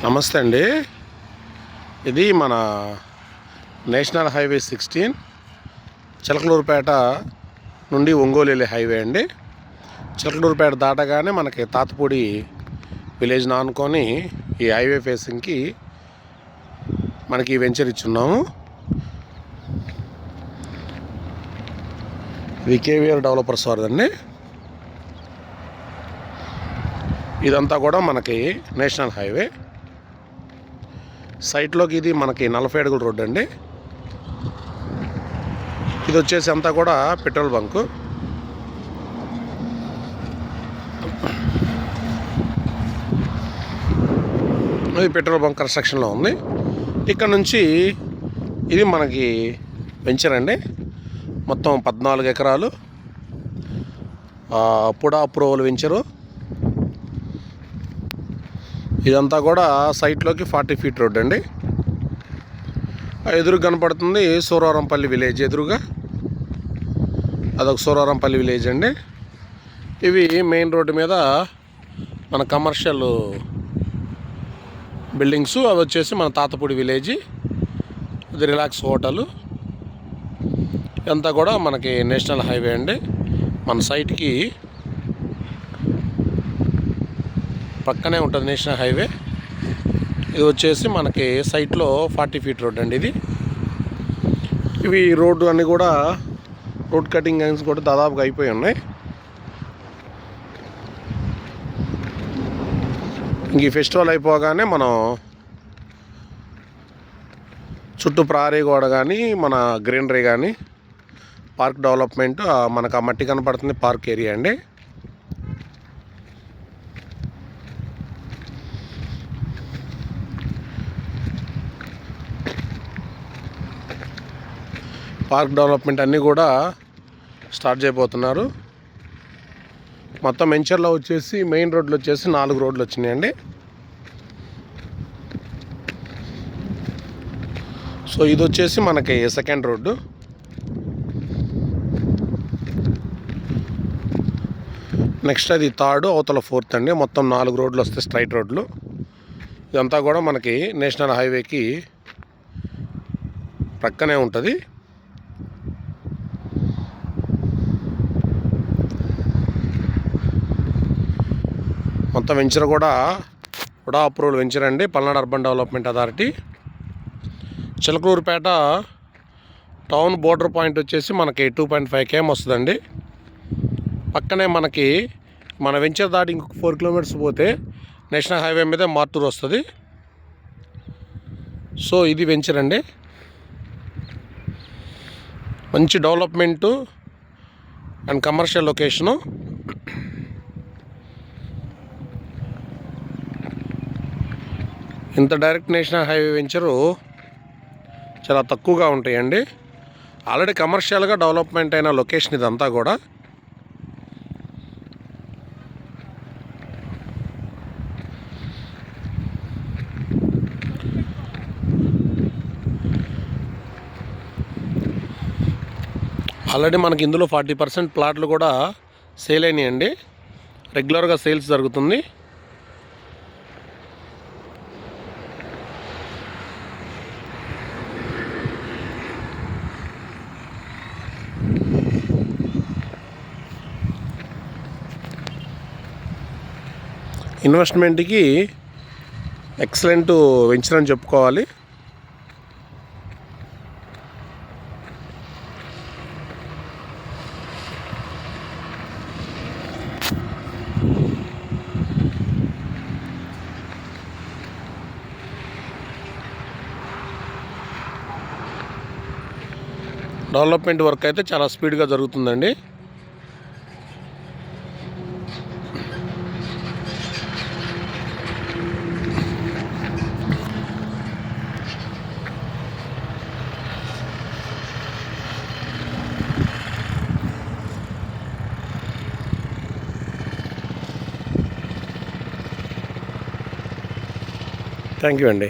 నమస్తే అండి. ఇది మన నేషనల్ హైవే 16 చిలకలూరుపేట నుండి ఒంగోలు వెళ్ళే హైవే అండి. చిలకలూరుపేట దాటగానే మనకి తాతపూడి విలేజ్ ఆనుకొని ఈ హైవే ఫేసింగ్కి మనకి వెంచర్ ఇచ్చున్నాము. ఇది కేవీఆర్ డెవలపర్స్ వారిదండి. ఇదంతా కూడా మనకి నేషనల్ హైవే సైట్లోకి ఇది మనకి 40 అడుగుల రోడ్డు అండి. ఇది వచ్చేసి అంతా కూడా పెట్రోల్ బంకు. ఇది పెట్రోల్ బంక్ కన్స్ట్రక్షన్లో ఉంది. ఇక్కడ నుంచి ఇది మనకి వెంచర్ అండి. మొత్తం 14 ఎకరాలు పుడా అప్రూవల్ వెంచరు. ఇదంతా కూడా సైట్లోకి 40 ఫీట్ రోడ్ అండి. ఎదురు కనపడుతుంది సూరవరంపల్లి విలేజ్. ఎదురుగా అదొక సూరవరంపల్లి విలేజ్ అండి. ఇవి మెయిన్ రోడ్డు మీద మన కమర్షియల్ బిల్డింగ్స్. అవి వచ్చేసి మన తాతపూడి విలేజ్. ఇది రిలాక్స్ హోటలు. ఇదంతా కూడా మనకి నేషనల్ హైవే అండి. మన సైట్కి పక్కనే ఉంటుంది నేషనల్ హైవే. ఇది వచ్చేసి మనకి సైట్లో 40 ఫీట్ రోడ్ అండి. ఇవి రోడ్డు అన్నీ కూడా రోడ్ కటింగ్ లైన్స్ కూడా దాదాపుగా అయిపోయి ఉన్నాయి. ఇంక ఈ ఫెస్టివల్ అయిపోగానే మనం చుట్టూ ప్రహరీ గోడ కానీ మన గ్రీనరీ కానీ పార్క్ డెవలప్మెంట్ మనకు ఆ మట్టి కనపడుతుంది పార్క్ ఏరియా అండి. పార్క్ డెవలప్మెంట్ అన్నీ కూడా స్టార్ట్ చేయబోతున్నారు. మొత్తం వెంచర్లో వచ్చేసి మెయిన్ రోడ్లు వచ్చేసి 4 రోడ్లు వచ్చినాయండి. సో ఇది వచ్చేసి మనకి సెకండ్ రోడ్డు. నెక్స్ట్ అది థర్డ్, అవతల 4th అండి. మొత్తం 4 రోడ్లు వస్తాయి స్ట్రైట్ రోడ్లు. ఇదంతా కూడా మనకి నేషనల్ హైవేకి ప్రక్కనే ఉంటుంది. మొత్తం వెంచర్ కూడా అప్రూవల్ వెంచర్ అండి. Palnadu urban development authority. Chilakaluripet town border point వచ్చేసి మనకి 2.5 km వస్తుందండి. పక్కనే మనకి మన వెంచర్ దాటి ఇంకొక 4 కిలోమీటర్స్ పోతే నేషనల్ హైవే మీద మార్టూర్ వస్తుంది. సో ఇది వెంచర్ అండి. మంచి డెవలప్మెంటు అండ్ కమర్షియల్ లొకేషను. ఇంత డైరెక్ట్ నేషనల్ హైవే వెంచరు చాలా తక్కువగా ఉంటాయండి. ఆల్రెడీ కమర్షియల్గా డెవలప్మెంట్ అయిన లొకేషన్ ఇదంతా కూడా. ఆల్రెడీ మనకి ఇందులో 40% ప్లాట్లు కూడా సేల్ అయినాయండి. రెగ్యులర్గా సేల్స్ జరుగుతుంది. ఇన్వెస్ట్మెంట్కి ఎక్సలెంట్ వెంచర్ అని చెప్పుకోవాలి. డెవలప్మెంట్ వర్క్ అయితే చాలా స్పీడ్గా జరుగుతుందండి. థ్యాంక్ యూ అండి.